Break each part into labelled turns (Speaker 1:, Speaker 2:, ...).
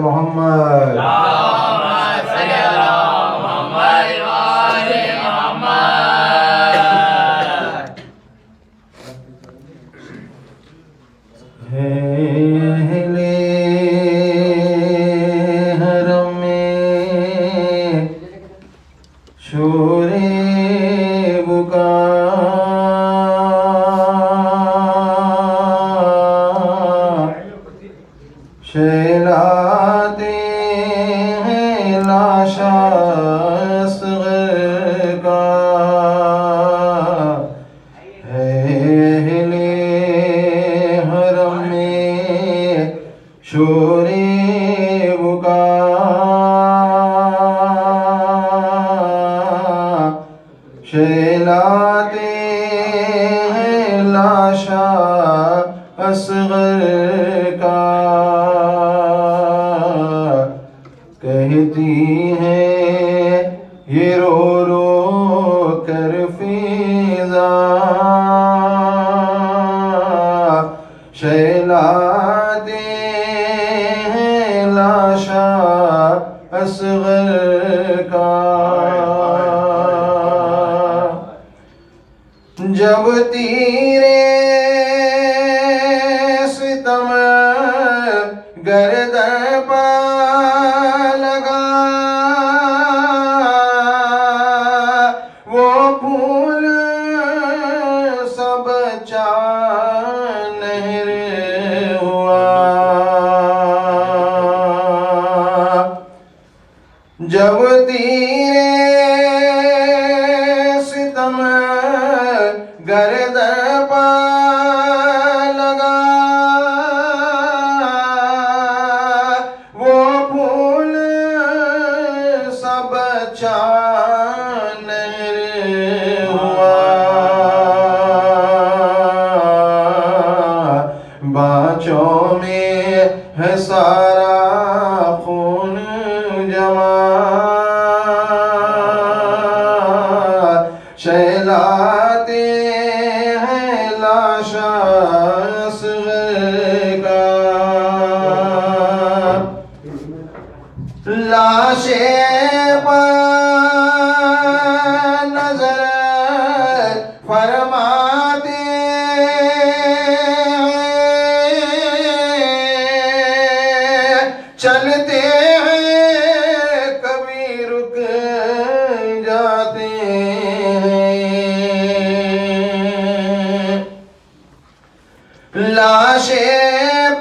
Speaker 1: मोहम्मद हरम में शोरे बुका शैलाते हैं लाशा असग़र का अहले हरम में शोरे बुका शैलाते हैं लाशा असग़र का कहती हैं ये रो रो कर फिज़ा शैलाते हैं लाशा असग़र का जब तीरे सितम गर्दन पर लगा वो फूल सब नहर हुआ जब तीरे सितम गर्दन पर लगा वो फूल सब नहर हुआ बाँचों में है सारा खून जमा शैलाते हैं लाशा असग़र का लाशे पर नजर फरमाते चलते हैं कभी रुक जाते हैं लाशे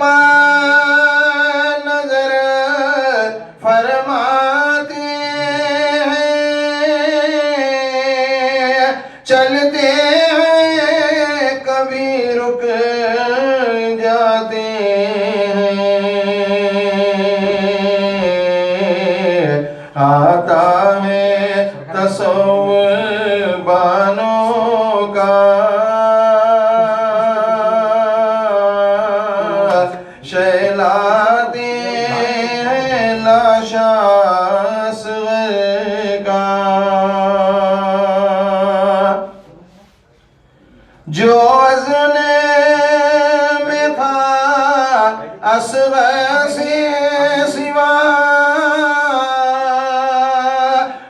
Speaker 1: पर नजर फरमाते हैं चलते हैं कभी रुक जाते आता है तसव्वुर बानों का शैलाते हैं लाशा असग़र का जो वज़न में था असग़र से सिवा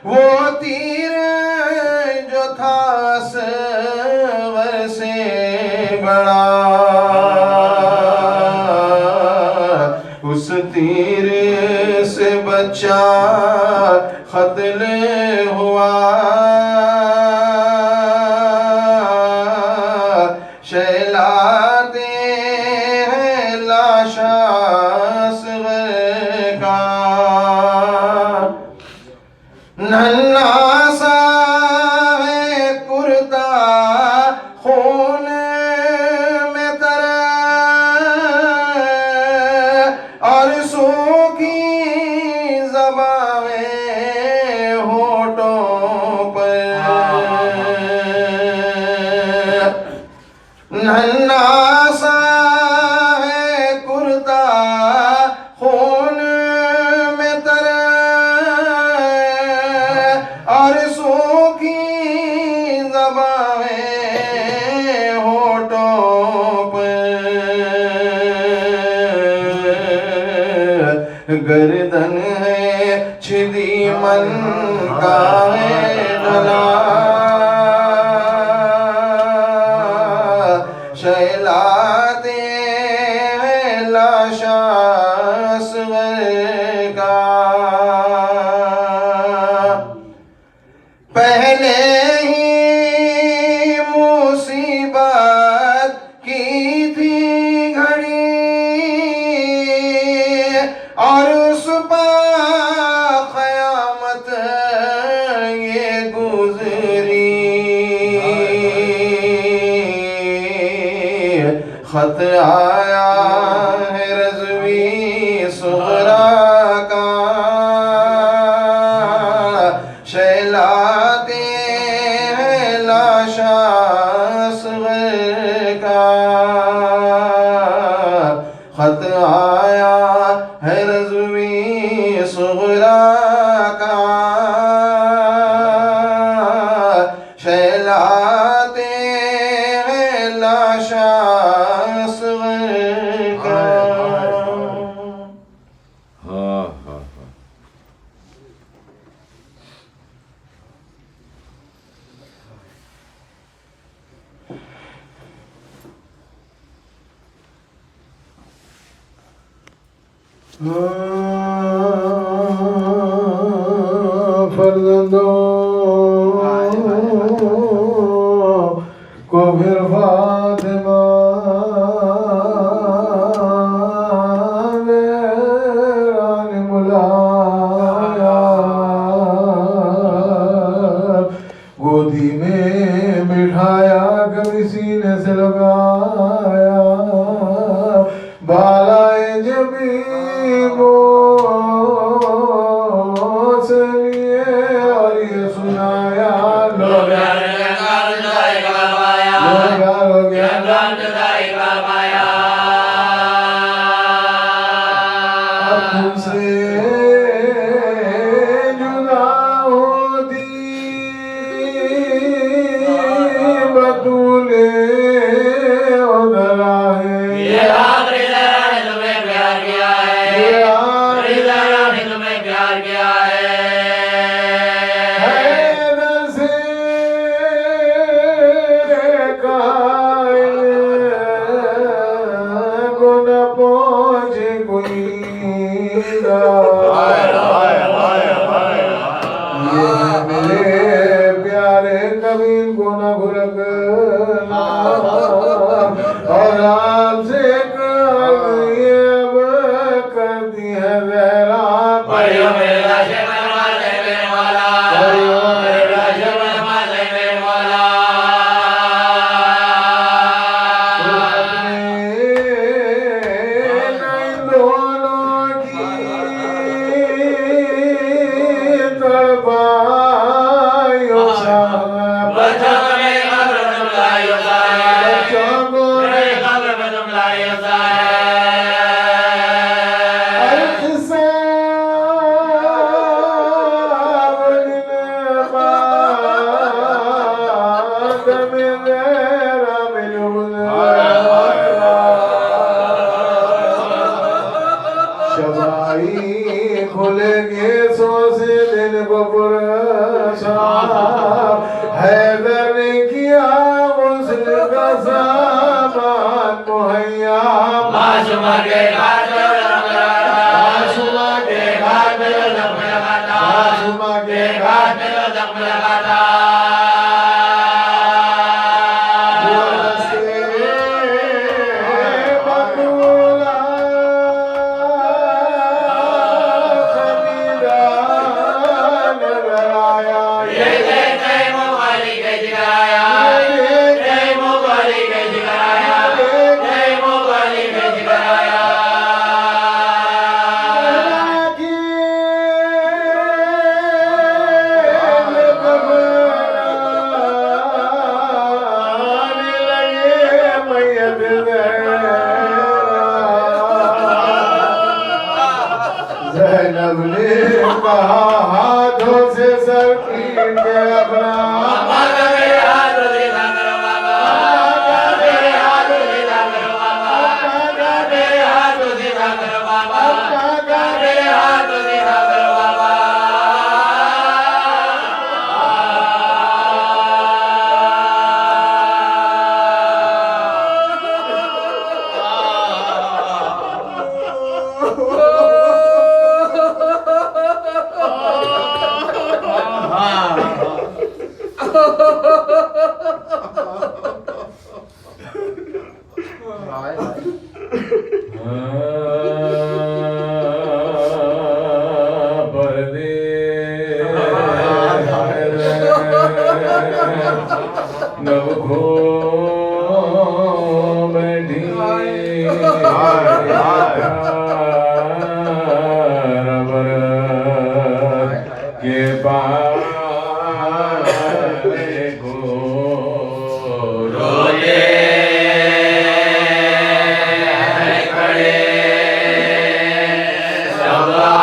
Speaker 1: वो तीर जो था असग़र से बड़ा उस तीर से बच्चा क़त्ल हुआ शैलाते हैं लाशा असग़र का नन्हा सा है कुर्ता खून में तरा और सूखी ज़बान होठों गर्दन है छिदी मन का है गला शैलाते हैं लाशा असगर का पहले ही मुसीबत की थी घड़ी और सुबह क़यामत ये गुजरी खत आया है रज़वी सुग़रा का शैलाते हैं लाशा असग़र का खत आया है रज़वी सुग़रा का शैलाते हैं लाशा असग़र का। फर्जंदों को फिर फातिमा ने रानी बुलाया गोदी में बिठाया कभी सीने से लगाया बालाए जबी और ये सुनाया लोग तुमसे जुदा होती बतूले उधर है ये आखिरी दराने तुम्हें प्यार किया है ये आखिरी दराने तुम्हें प्यार किया है और आपसे ये अब कर दी है जहरा परियो मेरा शमन वाले मेरे वाला परियो मेरा शमन वाले मेरे वाला नहीं दोनों की तड़पायो बचा खुलेंगे सो से दिल को पुरसा हैदर ने किया मुस्लिम का सामान मुहैया मासूमा के घाट मासूमा के घाट मासूमा के घाट जैनब ने कहा हाथों से सर पीट के अपना हाथ नव खो बैठी रबर के पाले को रोजे खड़े सबा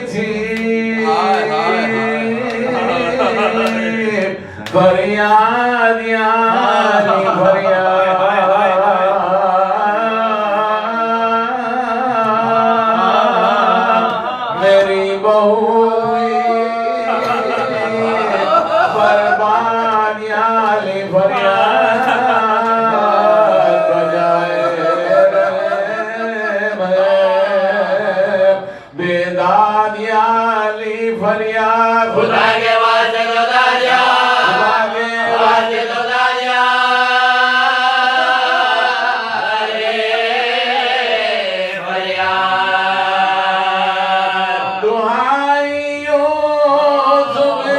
Speaker 1: थी फरियाद यानी फरियाद मेरी बहू बर्बाद यानी फरियाद बजाए बेदाद यानी फरियाद
Speaker 2: खुदा के वास्ते तो दादिया वास्ते तो दादिया अरे फरियाद
Speaker 1: दुहाइयों सुबह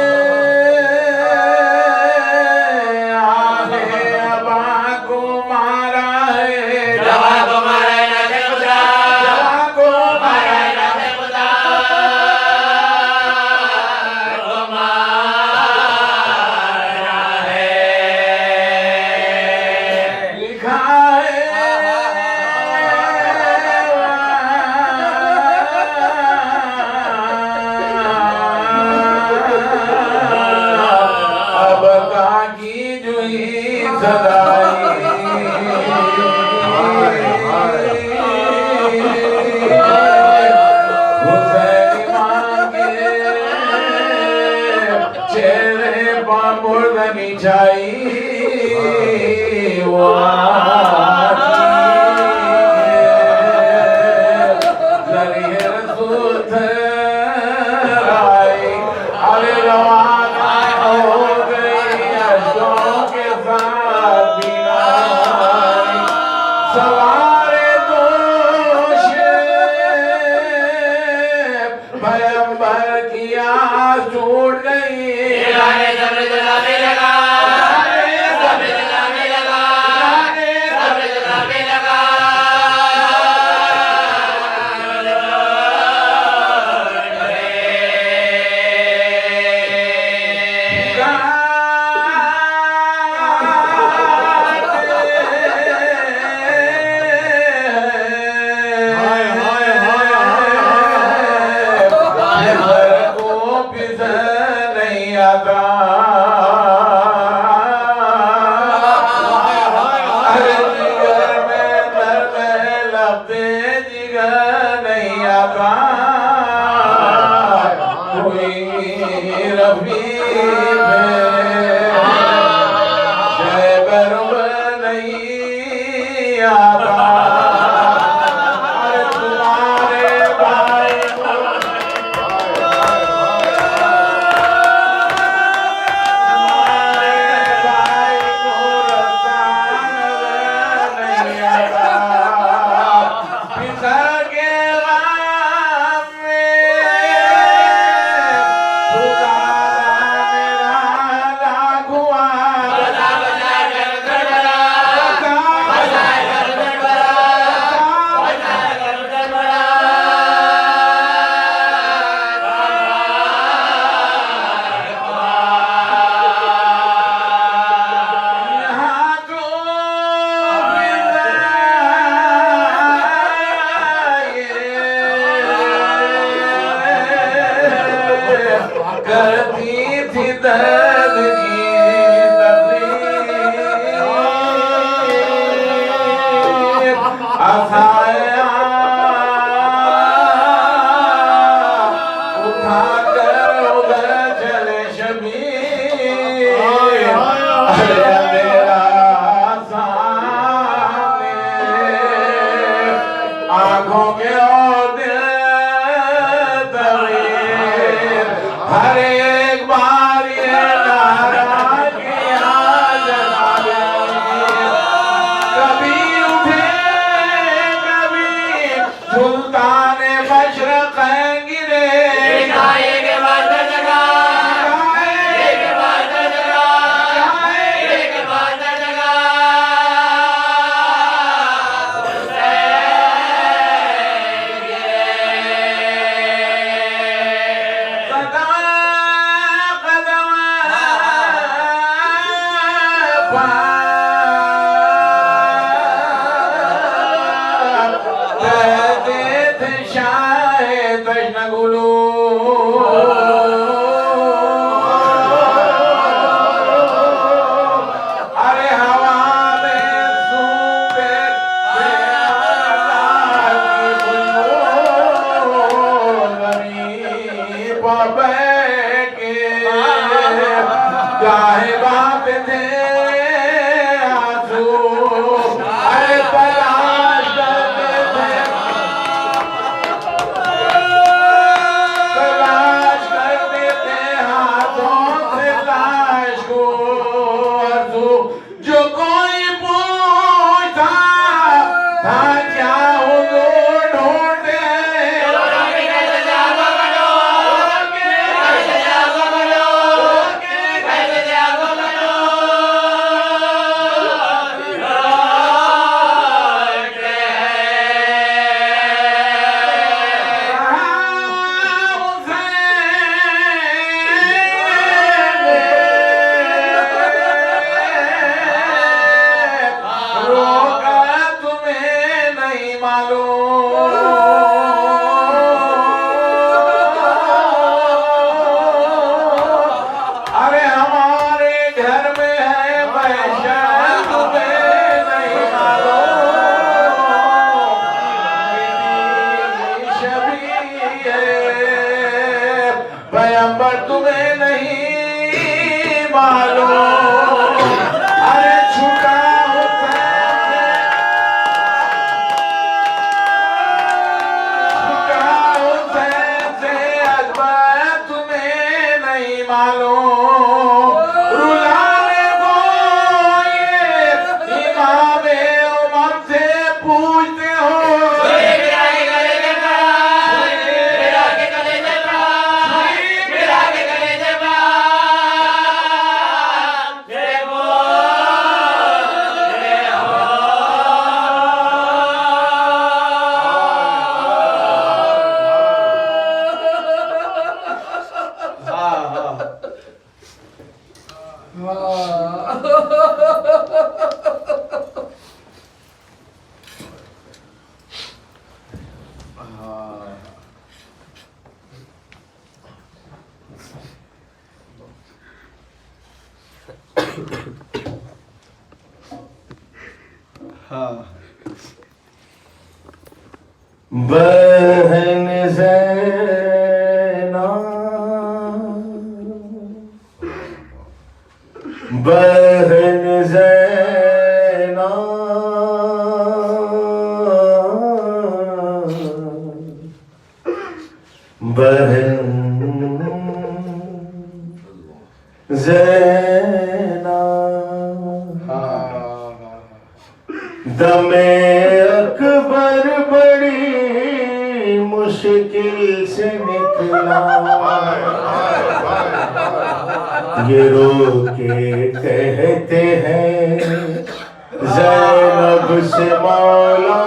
Speaker 1: आगे अबा को मारा है
Speaker 2: जवा को मारा ना दे खुदा
Speaker 1: जवा को
Speaker 2: मारा ना दे खुदा को मारा है
Speaker 1: लिखा है अब की जुई सदाई हुसैन मांगे चेहरे पर मुर्दनी छाई वो जरिए रसूल थराई अरे रवाना हो गई अशों के साथ बिनाई सवारे दोष भयंबर की आस टूट गई
Speaker 2: आगे सब्र जलाने लगा सब्र जलाने लगा सब्र जलाने लगा
Speaker 1: करती थी दर्द की तकलीफ असाया उठा कर उधर चले शबीर अरे मेरा सामने आंखों के और दिल तवीर हर एक बार ये नारा किया जनाबे कभी उठे कभी सुल्तान मशरक़ गिरे
Speaker 2: एक बात जगा एक बात जगा एक बात जगा
Speaker 1: सदा शाह कृष्ण गुरु अरे हवा में सूखे पबे के गाहे बाप थे आंसू अरे तलाश करते थे हाथों से लाश को आंसू जो कोई पूछता था क्या हुजूर ढूंढते अरे हमारे घर में है पैसा तुम्हें नहीं मालूम शबी है पैगंबर तुम्हें नहीं मालूम अरे छुटा मालूम रुलाने को ये इमाम उमर से पूछते हो बहन ज़ैना बहन ज़ैना बहन ज़ैना दमे अकबर बड़ी मुश्किल से निकला ये रो के कहते हैं ज़ैनब से मौला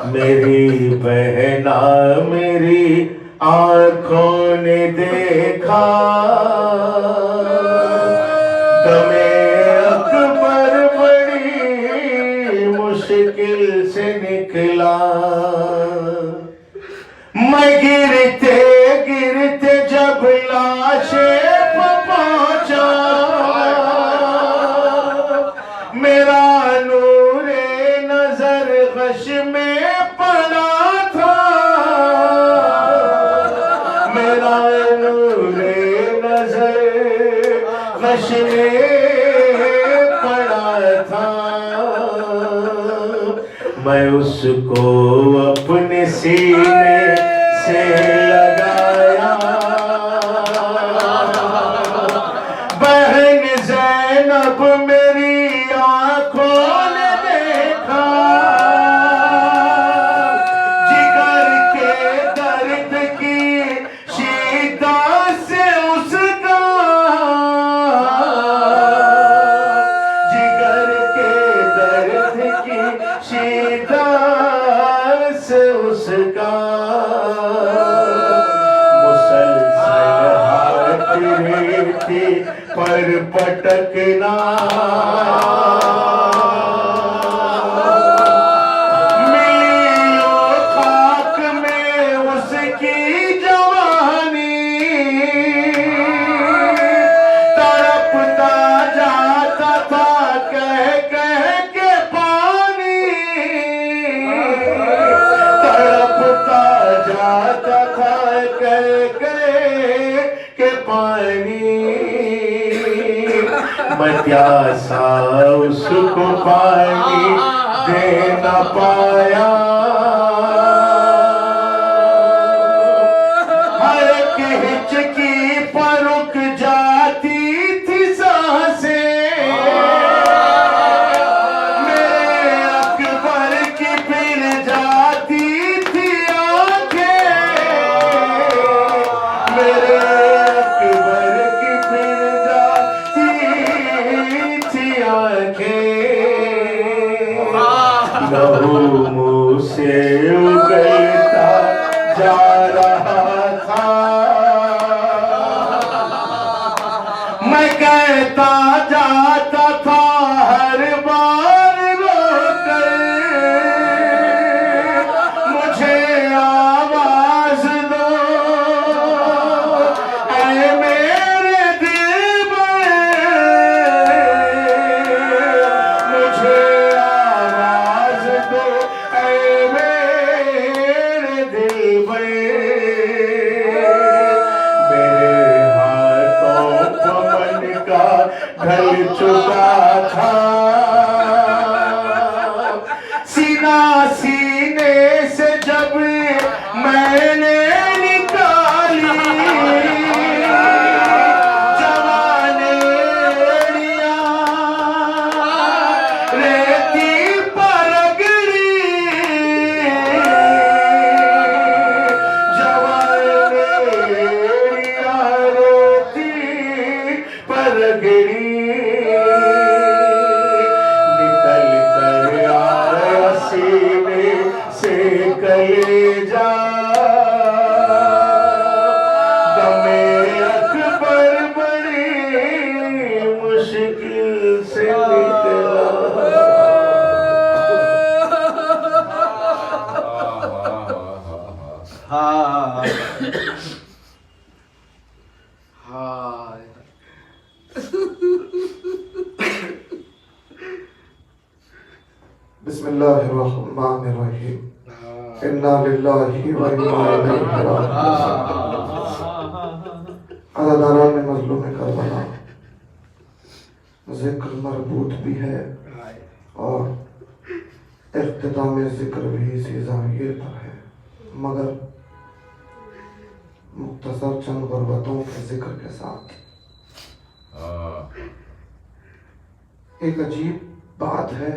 Speaker 1: मेरी बहना मेरी आँखों ने देखा दमे अकबर बड़ी मुश्किल से निकला मैं गिरते गिरते जब लाशे पहुंचा मेरा नूरे नजर गश में पड़ा था मेरा नूरे नजर गश में पड़ा था मैं उसको अपने सीने से लगाया बहन ज़ैनब मेरी आँखों ने देखा जिगर के दर्द की शीदा से उसका जिगर के दर्द की शीदा से उसका मुसलसल हाथ रेती पर पटकना प्यासा उसको पानी दे न पाया, हर हिचकी पर रुक जाती थी सांसें, मेरे अकबर की फिर जाती थी आंखें, मेरे अकबर की फिर जाती थी आंखें, लहू मुँह से उगलता जा रहा था, मैं कहता जाता था हर बार रोकर, मुझे आवाज दो ऐ मेरे दिलबर, मुझे आवाज दो ऐ मेरे दिलबर, मेरे हाथों पवन का ढल चुका था, सीना सीने से जब मैंने निकाली, जवानेड़ियां रेती पर गिरी, जवानेड़ियां रेती पर गिरी, निकल कर आया सीने से कलेजा, दमे अकबर बड़ी मुश्किल से निकला।
Speaker 2: हाँ हाँ
Speaker 1: बिस्मिल्लाहिर्रहमानिर्रहीम, इन्ना लिल्लाहि व इन्ना इलैहि राजिऊन। अज़ादारान में मज़लूम करबला जिक्र मरबूत भी है और इख्तिताम जिक्र भी इसी ज़ाविये पर है, मगर मुख्तसर चंद गुरबतों के जिक्र के साथ। एक अजीब बात है,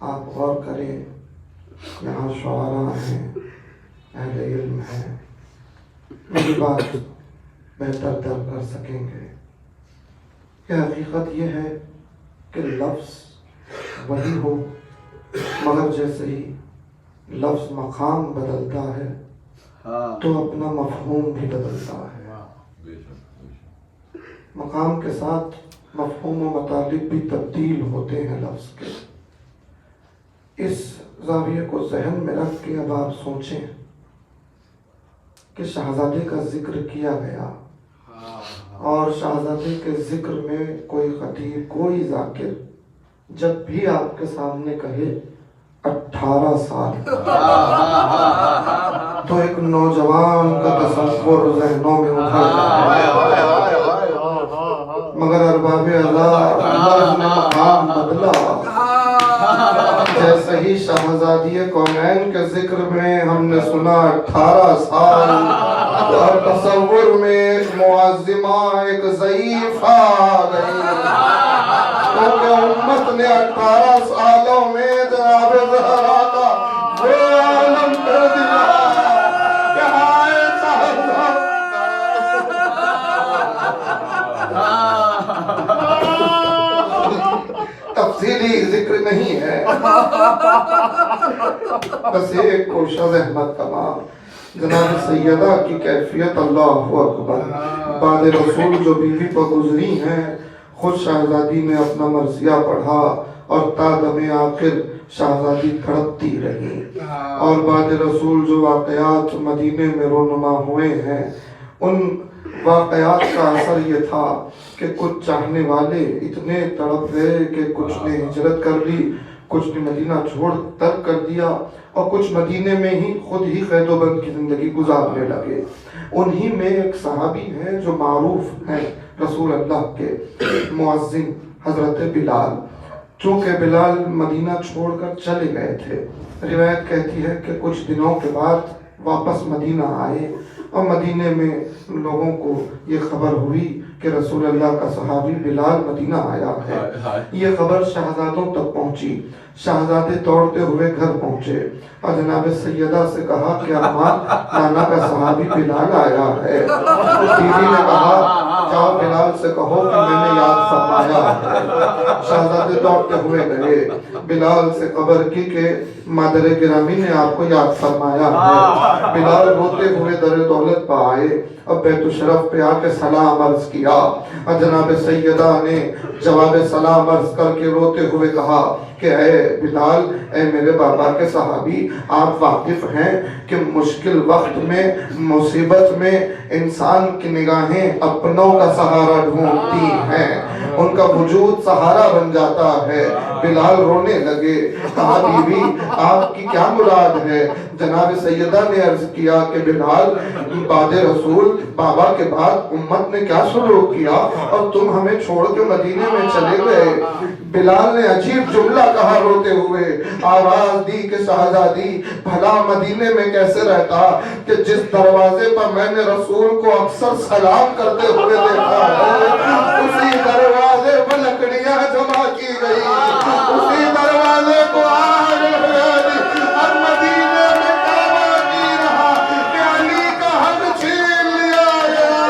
Speaker 1: आप गौर करें, यहाँ शुआरा हैं, अहले इल्म हैं, मेरी बात बेहतर दर कर सकेंगे। यह हकीकत यह है कि लफ्ज़ वही हो, मगर जैसे ही लफ्ज़ मकाम बदलता है तो अपना मफ़हूम भी बदलता है। मकाम के साथ मफ़हूम व मतलब भी तब्दील होते हैं लफ्ज़ के। इस ज़ाविये को ज़हन में रख के अब आप सोचें कि शहज़ादे का जिक्र किया गया और शहज़ादे के जिक्र में कोई खतीब, कोई ज़ाकिर जब भी आपके सामने कहे 18 साल, तो एक नौजवान का तसव्वुर ज़हनों में उभर जाता है। मगर अरबाबे अल्लाह ने मकाम बदला। जैसे ही शहज़ादिये कौनैन के जिक्र में हमने सुना 18 साल, और तसव्वुर में एक मुअज़्ज़िमा, एक ज़ईफ़ा आ गई, क्योंकि उम्मत ने 18 सालों में जनाब ज़हरा का वो आलम कर दिया कि हाय साहब। तफसीली जिक्र नहीं है, बस एक कोशिश अहमद तमाम जनाब सैयदा की कैफियत अल्लाहु अकबर। बाद रसूल जो बीवी पर गुजरी हैं, खुद शहजादी ने अपना मरसिया पढ़ा और तादमे आखिर शहजादी तड़पती रही। और बाद रसूल जो वाक़यात मदीने में रोनुमा हुए हैं, उन वाक़यात का असर ये था कि कुछ चाहने वाले इतने तड़प गए कि कुछ ने हिजरत कर ली, कुछ ने मदीना छोड़ तर्क कर दिया और कुछ मदीने में ही खुद ही कैदोबंद की ज़िंदगी गुजारने लगे। उन्हीं में एक सहाबी हैं जो मारूफ हैं रसूल अल्लाह के, मुअज़्ज़िन
Speaker 3: हजरत बिलाल। चूंकि बिलाल मदीना छोड़कर चले गए थे, रिवायत कहती है कि कुछ दिनों के बाद वापस मदीना आए और मदीने में लोगों को ये खबर हुई कि रसूल अल्लाह का सहाबी बिलाल मदीना आया है। ये खबर शहजादों तक पहुंची। शहजादे दौड़ते हुए घर पहुंचे और जनाब सैयदा से कहा कि अम्मा, नाना का सहाबी बिलाल आया है। बीवी ने कहा, जाओ बिलाल से कहो कि मैंने याद फरमाया है। शहजादे दौड़ते हुए गए, बिलाल से खबर की कि मादर गिरामी ने आपको याद फरमाया है। बिलाल रोते हुए दर दौलत पर आए और बैतुल शरफ पे आके सलाम अर्ज किया और जनाब सैयदा ने जवाब सलाम अर्ज करके रोते हुए कहा कि ऐ बिलाल, ऐ मेरे बाबा के सहाबी, आप वाकिफ हैं कि मुश्किल वक्त में, मुसीबत में इंसान की निगाहें अपनों का सहारा ढूंढती हैं, उनका वजूद सहारा बन जाता है। बिलाल रोने लगे। कहा, बीवी आपकी क्या मुराद है? जनाब सैयदा ने अर्ज किया कि बिलाल, बाद रसूल बाबा के बाद उम्मत ने क्या सलूक किया और तुम हमें छोड़ के मदीने में चले गए। बिलाल ने अजीब जुमला कहा रोते हुए, आवाज दी कि शहजादी, भला मदीने में कैसे रहता कि जिस दरवाजे पर मैंने रसूल को अक्सर सलाम करते हुए देखा है, उसी दरवाजे पर लकड़ियां जमा की गई, उसी दरवाजे को आग लगा दी और मदीने में दावा की रहा कि अली का हक छीन लिया गया।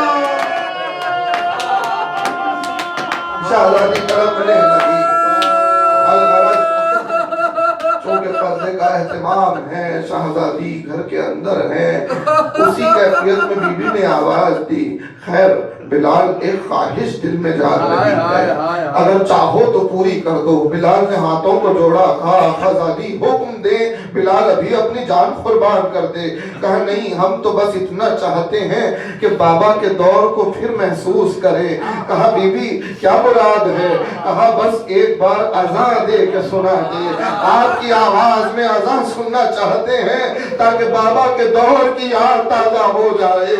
Speaker 3: शहजादी तड़पने लगी। पर्दे का एहतमाम है, शहजादी घर के अंदर है। उसी कैफियत में बीबी ने आवाज दी, खैर बिलाल, एक ख्वाहिश दिल में जाग रही है, अगर चाहो तो पूरी कर दो। बिलाल ने हाथों को जोड़ा, कहा, आजादी हुक्म दे, बिलाल अभी अपनी जान कुर्बान कर दे। कहा, नहीं, हम तो बस इतना चाहते हैं कि बाबा के दौर को फिर महसूस करें। कहा, बीबी क्या मुराद है? कहा, बस एक बार अज़ान दे के सुना दे, आपकी आवाज में अज़ान सुनना चाहते हैं ताकि बाबा के दौर की याद ताजा हो जाए।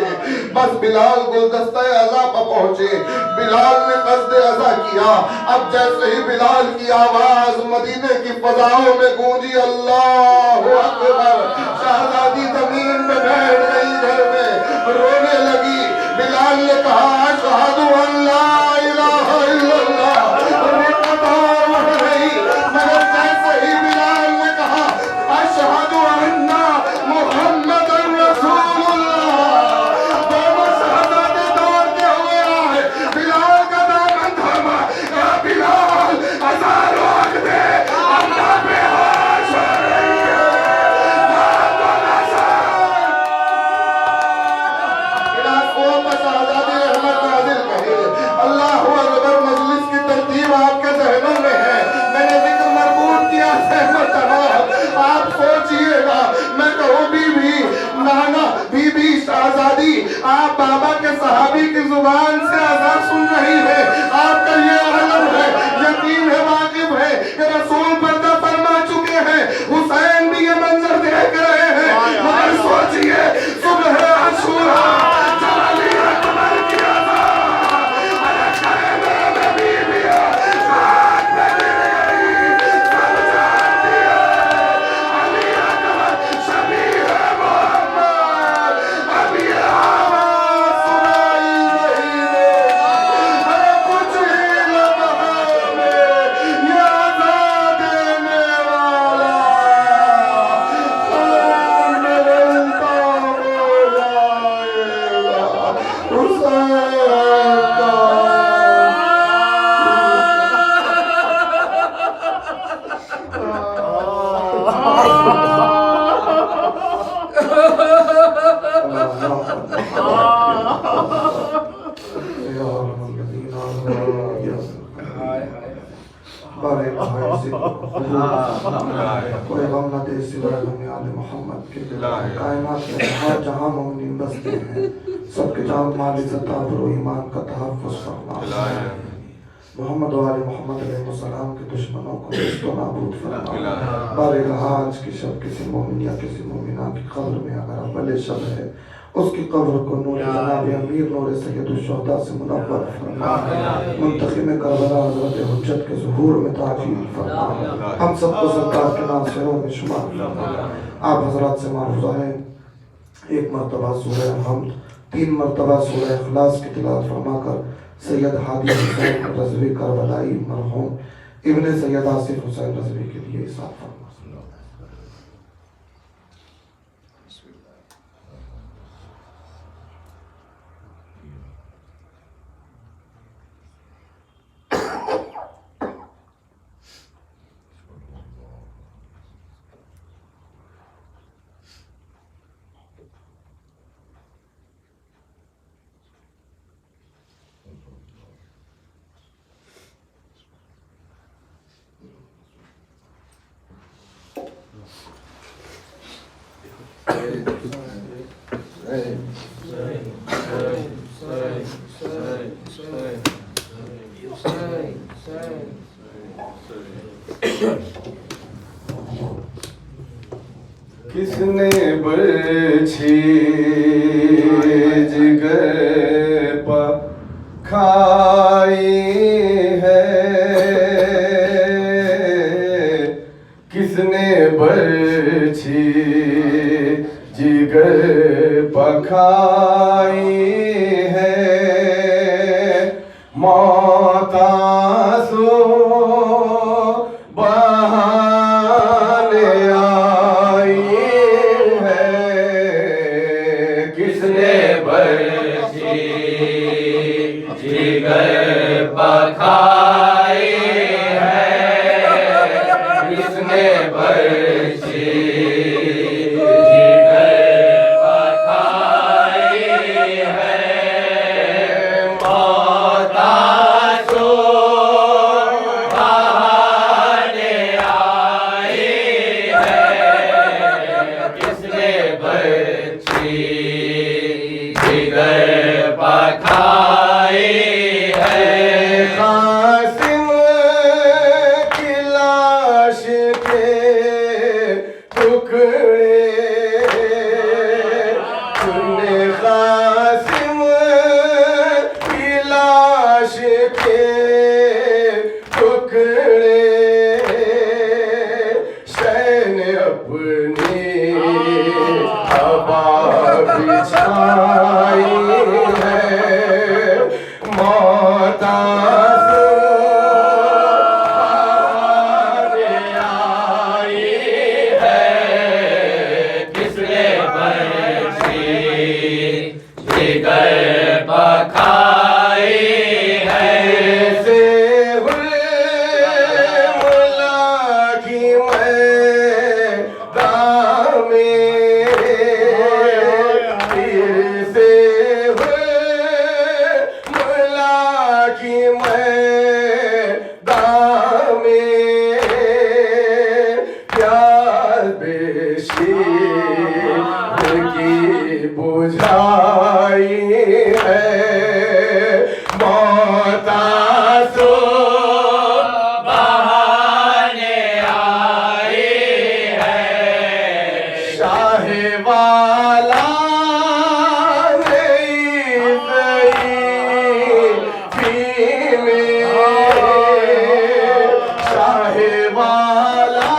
Speaker 3: बस बिलाल गुलदस्ता अज़ा पर पहुंचे। बिलाल ने कस्द अज़ा किया। अब जैसे ही बिलाल की आवाज मदीने की फजाओं में गूंजी, अल्लाहु अकबर, शहजादी जमीन पे बैठ गई, घर में रोने लगी। बिलाल ने कहा, अशहदु अल्ला इलाहा इल्लल्लाह, मगर जैसे ही बिलाल ने कहा, अशहदु अन्ना मुहम्मदन रसूलुल्लाह, दोनों शहजादे दौड़ते हुए आए। बिलाल का दामन थामा। कहा, बिलाल, अज़ान रोक दे, अल्लाह पे होश हो रही है। अल्लाहु अकबर, मजलिस की तरतीब आपके ज़हनों में है, मैंने जिक्र मरबूत किया सहमत आप सोचिएगा। मैं कहूँ बीबी, नाना, बीबी, शहजादी, आप बाबा के सहाबी की जुबान से अज़ान सुन रही है, आपका ये आलम है, यकीन है, वाकिफ है कि रसूल पर्दा फरमा चुके हैं, हुसैन भी ये मंजर देख रहे हैं। मगर सोचिए, सुबह अशूरा कोई गम न दे सिवाय हमें आले मोहम्मद के। कायनात में जहाँ मोमिन बसते हैं, सबके जान माल इज़्ज़त और ईमान का तहफ़्फ़ुज़ फरमा। मोहम्मद वाले मोहम्मद अलैहिस्सलाम के दुश्मनों को तो नाबूद फरमा। बारगाह आज की शब किसी मोमिन या किसी मोमिना की कब्र में अगर अव्वल शब है, उसकी कब्र को नूर जनाब अमीर नूर सैयदुश्शुहदा से मुनव्वर फरमा। मुंतखिब करबला हज़रत हुज्जत के ज़ुहूर में ताजील फरमा। हम सबको सरकार के नासिरों में शुमार फरमा। आप हज़रात से माफ़ है, एक मरतबा सूरह हमद, 3 मरतबा सूरह इखलास की तिलावत फरमाकर सैयद हादी हुसैन रज़वी करबलाई मरहूम इब्ने सैयद आसिफ हुसैन रज़वी के लिए इरशाद फरमा।
Speaker 1: किसने बरछी जिगर पर खाई है, किसने बरछी जिगर पर खाई है, मौत आंसू बहाने आई है, किसने
Speaker 2: बरछी जिगर पर खाई है, किसने बरछी जिगर पर खाई है, मौत आंसू बहाने आई है, किसने बरछी जिगर पर खाई है।
Speaker 1: कासिम की लाश के टुकड़े तूने, कासिम की लाश के टुकड़े शैन अपनी हवा बिछाई है, मौत आंसू बहाने आई
Speaker 2: है, किसने बरछी जिगर पर खाई है,
Speaker 1: से हुए मुलाकी मैदान में, तीर से हुए मुलाकी मैदान में, प्यार बेशीर की बुझाई है, मौत आंसू
Speaker 2: बहाने आई है,
Speaker 1: शाहे वाला नहीं में, शाहे वाला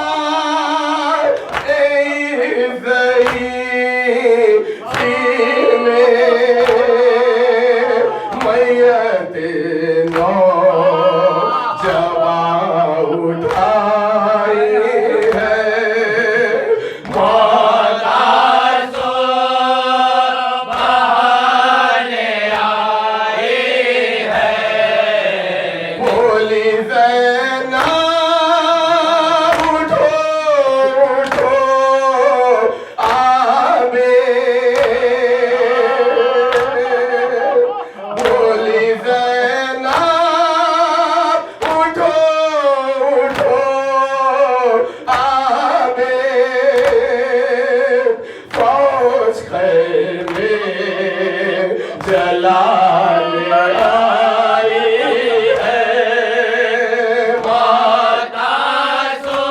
Speaker 1: मैयत नो जवा उठाई है,
Speaker 2: मौत आंसू बहाने आई है,
Speaker 1: बोली ज़ैनब उठो उठो आबे, बोली ज़ैनब उठो उठो आबे, फौज खैमे जलाने आई है,
Speaker 2: मौत आंसू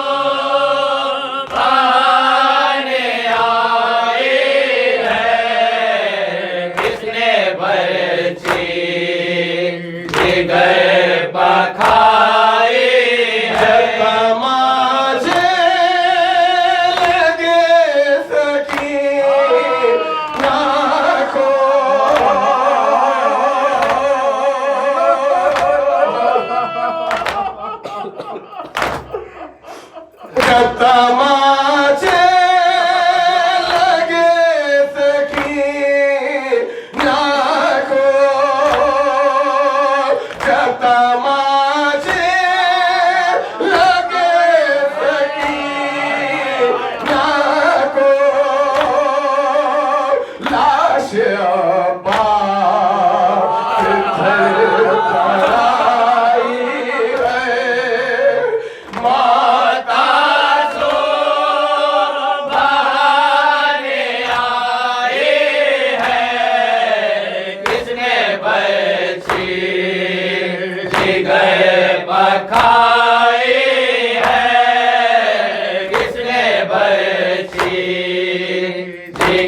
Speaker 2: बहाने आई है,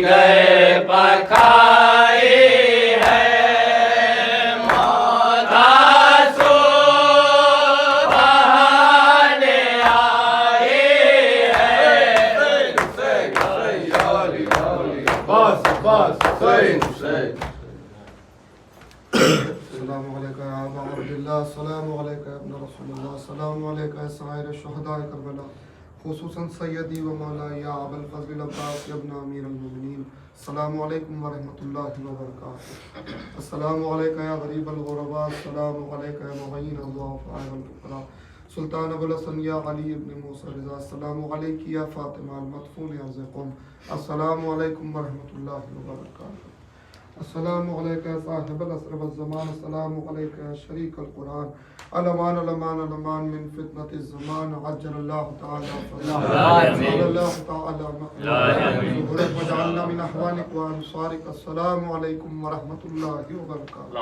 Speaker 2: गए पखाई है मोदासो बहाने आए हैं।
Speaker 1: बस बस सही
Speaker 3: अस्सलामु अलैका या अबा अब्दुल्लाह, अस्सलामु अलैका या इब्न रसूलुल्लाह, अस्सलामु अलैका या साइर शुहदाए करबला, खुसूसन सय्यदी व मौलाई या अबुल फज़ल अब्बास इब्न अमीरुल मोमिनीन, अस्सलामु अलैकुम व रहमतुल्लाहि व बरकातुहू। अस्सलामु अलैका या गरीबल गुरबा, अस्सलामु अलैका या मुगय्यिन अल-दुआफा वल फुक़रा, सुल्तान अबुल हसन या अली इब्न मूसा रिज़ा, अस्सलामु अलैकी या फातिमा अल-मदफून अर्ज़-ए-क़ौम, अस्सलामु अलैकुम व रहमतुल्लाहि व बरकातुहू। अस्सलामु अलैका या साहिबल असर व ज़मान, अस्सलामु अलैका या शरीकल कुरान, अलमान अलमान अलमान मिन फितनतिज़ ज़मान, अज्जलल्लाहु तआला सल्लल्लाहु तआला व जअलना मिन अहवानिक व अंसारिक। अस्सलामु अलैकुम व रहमतुल्लाहि व बरकातुहू।